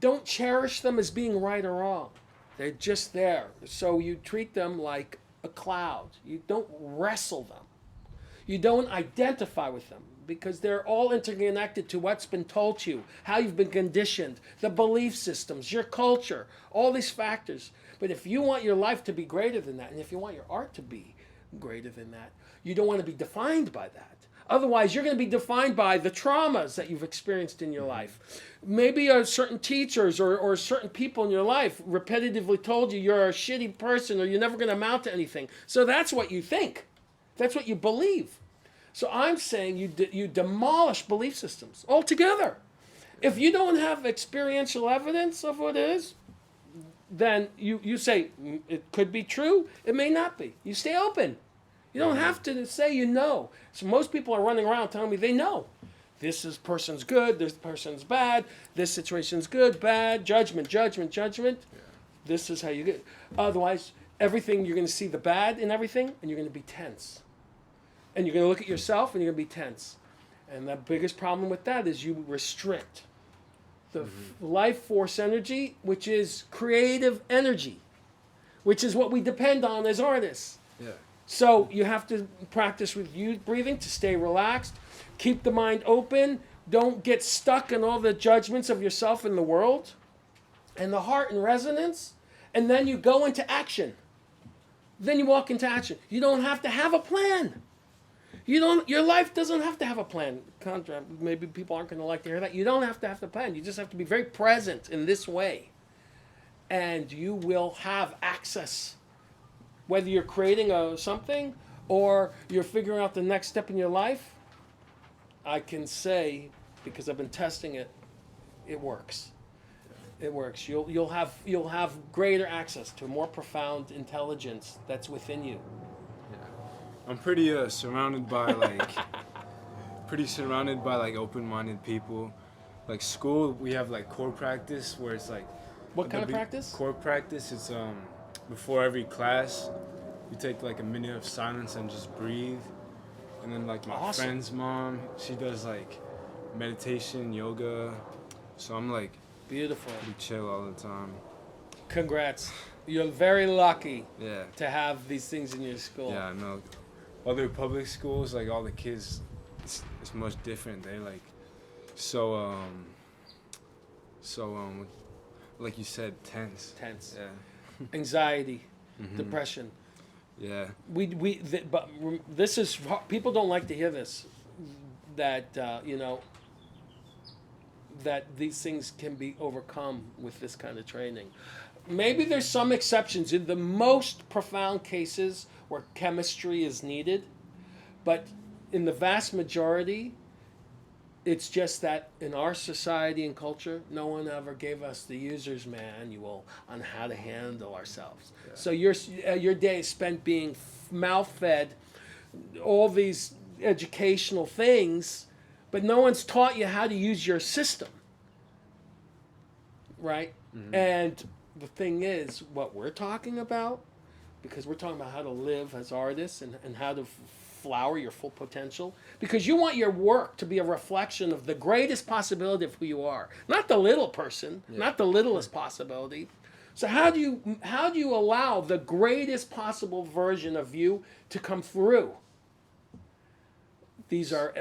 don't cherish them as being right or wrong. They're just there. So you treat them like a cloud. You don't wrestle them. You don't identify with them because they're all interconnected to what's been told to you, how you've been conditioned, the belief systems, your culture, all these factors. But if you want your life to be greater than that, and if you want your art to be greater than that, you don't want to be defined by that. Otherwise, you're going to be defined by the traumas that you've experienced in your life. Maybe certain teachers or certain people in your life repetitively told you you're a shitty person or you're never going to amount to anything. So that's what you think. That's what you believe. So I'm saying you demolish belief systems altogether. If you don't have experiential evidence of what it is, then you say it could be true, it may not be. You stay open. You don't have to say you know. So most people are running around telling me they know. This person's good, this person's bad, this situation's good, bad, judgment. This is how you get. Otherwise, everything, you're going to see the bad in everything, and you're going to be tense. And you're going to look at yourself, and you're going to be tense. And the biggest problem with that is you restrict the life force energy, which is creative energy, which is what we depend on as artists. Yeah. So you have to practice with you breathing to stay relaxed, keep the mind open, don't get stuck in all the judgments of yourself and the world, and the heart in resonance, and then you go into action. Then you walk into action. You don't have to have a plan. Your life doesn't have to have a plan. Maybe people aren't going to like to hear that. You don't have to have the plan. You just have to be very present in this way. And you will have access. Whether you're creating something or you're figuring out the next step in your life, I can say, because I've been testing it, it works. It works. You'll have greater access to a more profound intelligence that's within you. I'm pretty surrounded by open-minded people. Like school, we have like core practice where it's like. What kind of practice? Core practice. It's before every class, you take like a minute of silence and just breathe. And then like my friend's mom, she does like meditation, yoga. So I'm like beautiful, pretty chill all the time. Congrats. You're very lucky Yeah. to have these things in your school. Yeah, I know. Other public schools, like all the kids, it's much different. They're like so like you said, tense. Yeah. Anxiety, depression. Yeah. But this is, people don't like to hear this, that that these things can be overcome with this kind of training. Maybe there's some exceptions in the most profound cases where chemistry is needed, but in the vast majority, it's just that in our society and culture, no one ever gave us the user's manual on how to handle ourselves. Yeah. So your day is spent being mouth-fed all these educational things, but no one's taught you how to use your system, right? Mm-hmm. And the thing is, what we're talking about, because we're talking about how to live as artists and how to flower your full potential, because you want your work to be a reflection of the greatest possibility of who you are, not the little person, not the littlest possibility. So how do you allow the greatest possible version of you to come through? These are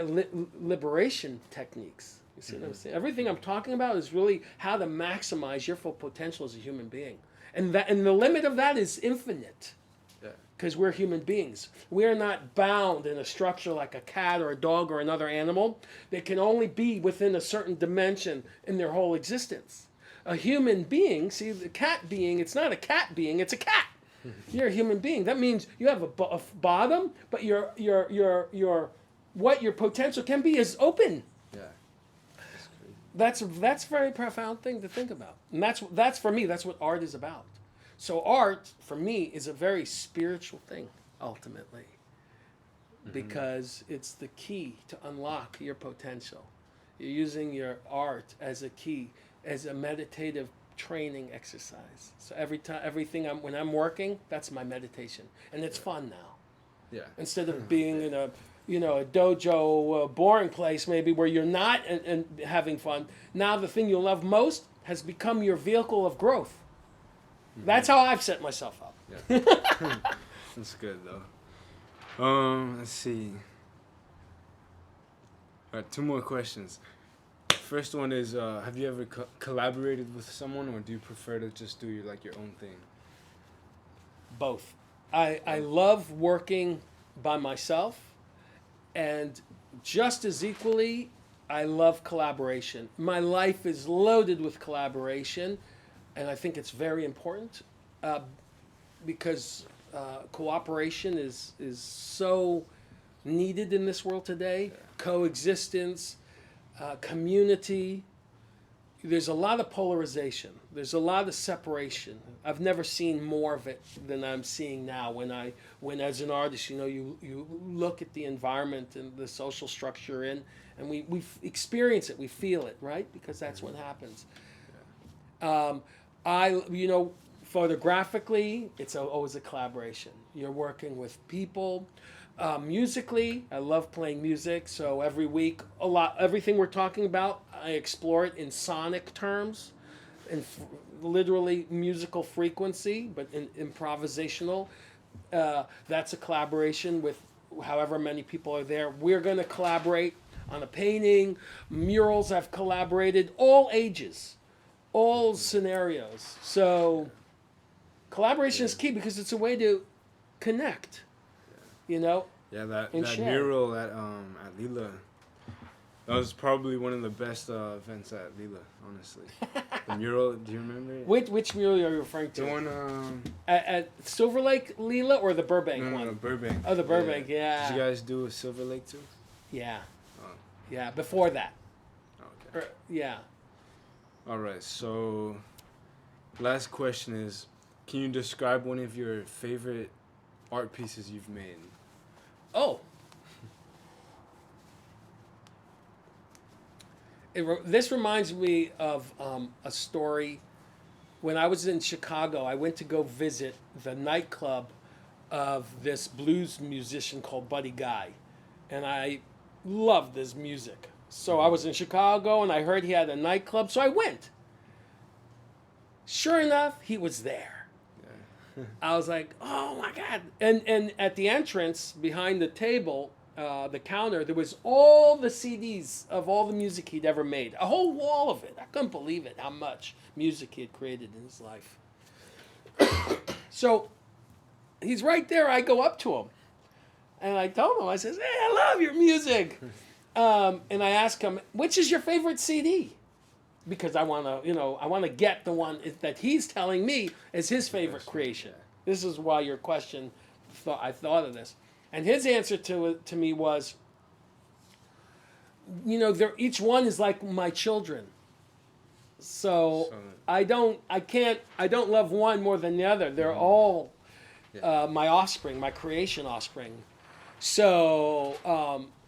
liberation techniques. You see what I'm saying? Everything I'm talking about is really how to maximize your full potential as a human being. And the limit of that is infinite. Because we're human beings. We are not bound in a structure like a cat or a dog or another animal. They can only be within a certain dimension in their whole existence. A human being, see, the cat being, it's not a cat being, it's a cat. You're a human being. That means you have a bottom, but what your potential can be is open. Yeah. That's a very profound thing to think about. And that's for me, that's what art is about. So art, for me, is a very spiritual thing, ultimately, because it's the key to unlock your potential. You're using your art as a key, as a meditative training exercise. So when I'm working, that's my meditation, and it's fun now. Yeah. Instead of being in a dojo, boring place maybe where you're not and having fun. Now the thing you love most has become your vehicle of growth. That's how I've set myself up. Yeah. That's good though. Let's see. All right, 2 more questions. First one is, have you ever collaborated with someone, or do you prefer to just do your own thing? Both. I love working by myself, and just as equally, I love collaboration. My life is loaded with collaboration. And I think it's very important because cooperation is so needed in this world today. Yeah. Coexistence, community. There's a lot of polarization. There's a lot of separation. I've never seen more of it than I'm seeing now. When as an artist, you look at the environment and the social structure and we experience it, we feel it, right? Because that's what happens. Yeah. Photographically, it's always a collaboration. You're working with people. Musically, I love playing music. So every week, everything we're talking about, I explore it in sonic terms, in literally musical frequency, but in improvisational. That's a collaboration with however many people are there. We're going to collaborate on a painting. Murals I've collaborated, all ages, all scenarios. So collaboration is key because it's a way to connect, you know? Yeah, that share. mural at Lila, that was probably one of the best events at Lila, honestly. The mural, do you remember it? Which mural are you referring to? The one, At Silver Lake Lila or the Burbank one? No, Burbank. Oh, the Burbank, yeah. Did you guys do a Silver Lake too? Yeah. Oh. Yeah, before that. Okay. Yeah. All right, so last question is, can you describe one of your favorite art pieces you've made? Oh. This reminds me of a story. When I was in Chicago, I went to go visit the nightclub of this blues musician called Buddy Guy. And I loved his music. So I was in Chicago and I heard he had a nightclub, so I went. Sure enough, he was there. Yeah. I was like, oh my God. And at the entrance, behind the table, the counter, there was all the CDs of all the music he'd ever made. A whole wall of it. I couldn't believe it, how much music he had created in his life. So he's right there. I go up to him. And I told him, I says, hey, I love your music. And I asked him, which is your favorite CD? Because I want to get the one that he's telling me is his favorite creation. This is why your question, I thought of this. And his answer to me was, each one is like my children. So I don't love one more than the other. They're all my offspring, my creation offspring. So,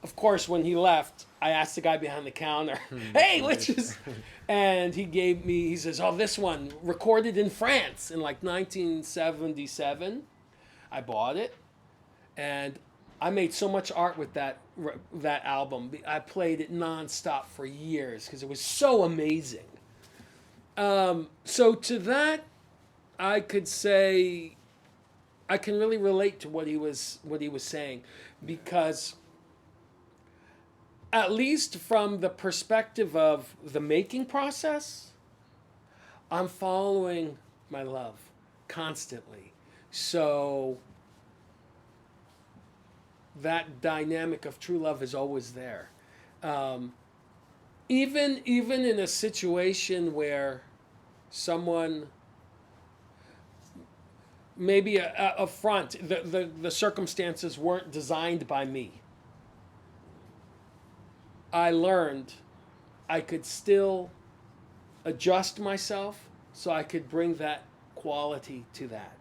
of course, when he left, I asked the guy behind the counter, hey, which is... And he says, oh, this one, recorded in France in like 1977. I bought it. And I made so much art with that album. I played it nonstop for years because it was so amazing. So to that, I could say I can really relate to what he was saying, because at least from the perspective of the making process, I'm following my love constantly. So that dynamic of true love is always there. Even in a situation where someone, maybe a front, the circumstances weren't designed by me, I learned I could still adjust myself so I could bring that quality to that.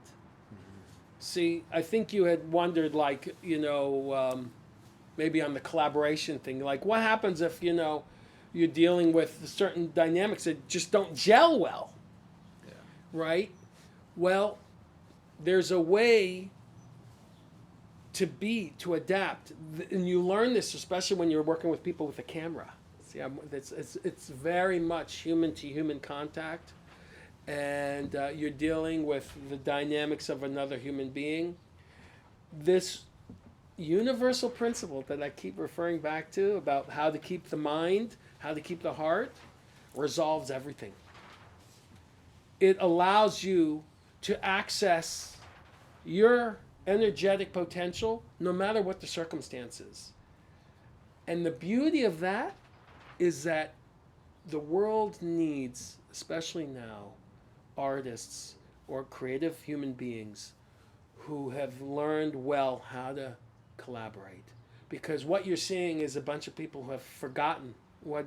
See, I think you had wondered, like, maybe on the collaboration thing, like what happens if, you're dealing with certain dynamics that just don't gel well, right? Well, there's a way to adapt, and you learn this especially when you're working with people with a camera. See, it's very much human-to-human contact. And you're dealing with the dynamics of another human being. This universal principle that I keep referring back to about how to keep the mind, how to keep the heart, resolves everything. It allows you to access your energetic potential no matter what the circumstances. And the beauty of that is that the world needs, especially now, artists or creative human beings who have learned well how to collaborate, because what you're seeing is a bunch of people who have forgotten what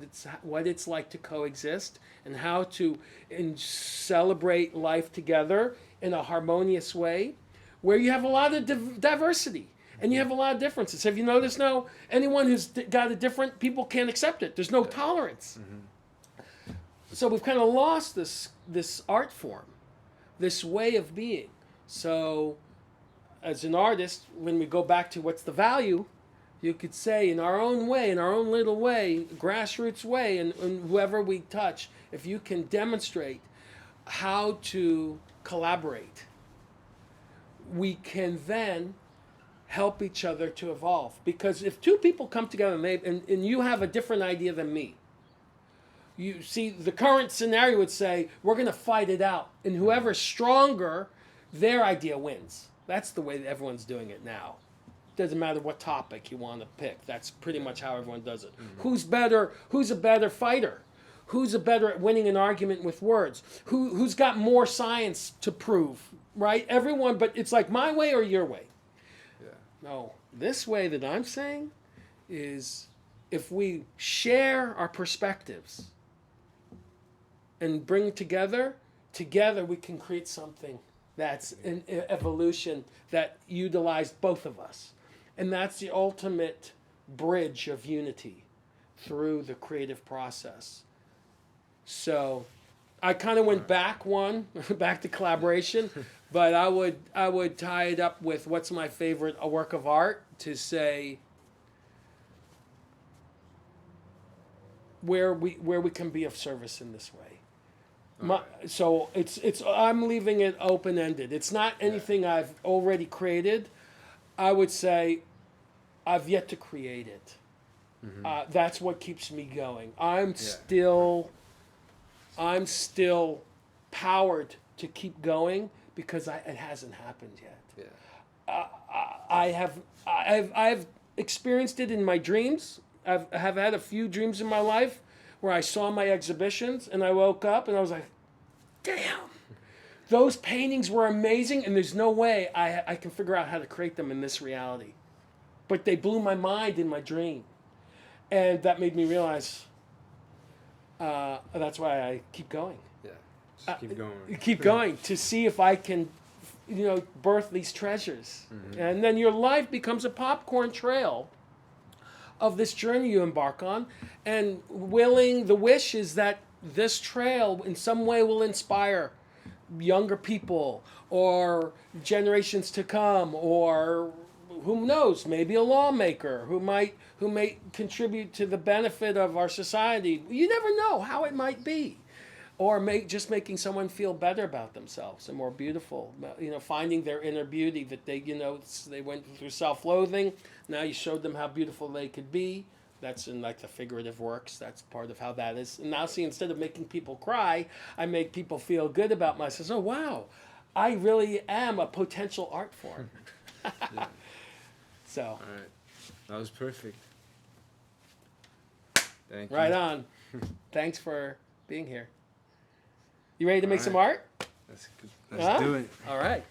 it's like to coexist and how to celebrate life together in a harmonious way where you have a lot of diversity and you have a lot of differences. Have you noticed now, anyone who's got a different, people can't accept it. There's no tolerance. So we've kind of lost this art form this way of being. So, as an artist, when we go back to what's the value, you could say in our own way, in our own little way, grassroots way, and whoever we touch, if you can demonstrate how to collaborate, we can then help each other to evolve. Because if two people come together and you have a different idea than me, you see, the current scenario would say, we're going to fight it out. And whoever's stronger, their idea wins. That's the way that everyone's doing it now. Doesn't matter what topic you want to pick. That's pretty much how everyone does it. Mm-hmm. Who's better? Who's a better fighter? Who's a better at winning an argument with words? Who's got more science to prove? Right? Everyone, but it's like my way or your way. Yeah. No, this way that I'm saying is if we share our perspectives and bring it together we can create something that's an evolution that utilized both of us. And that's the ultimate bridge of unity through the creative process. So I kind of went back to collaboration, but I would tie it up with what's my favorite work of art to say where we can be of service in this way. So it's I'm leaving it open-ended. It's not anything I've already created. I would say I've yet to create it. Mm-hmm. That's what keeps me going. I'm still powered to keep going because it hasn't happened yet. Yeah. I've experienced it in my dreams. I have had a few dreams in my life where I saw my exhibitions and I woke up and I was like, damn, those paintings were amazing and there's no way I can figure out how to create them in this reality. But they blew my mind in my dream. And that made me realize that's why I keep going. Yeah, just keep going. Keep going to see if I can, birth these treasures. Mm-hmm. And then your life becomes a popcorn trail of this journey you embark on, and the wish is that this trail in some way will inspire younger people or generations to come, or who knows, maybe a lawmaker who may contribute to the benefit of our society. You never know how it might be. Or just making someone feel better about themselves and more beautiful. Finding their inner beauty that they went through self-loathing. Now you showed them how beautiful they could be. That's in like the figurative works. That's part of how that is. And now see, instead of making people cry, I make people feel good about myself. Oh, wow, I really am a potential art form. Yeah. So. All right. That was perfect. Thank you. Right on. Thanks for being here. You ready to make some art? Let's do it. All right.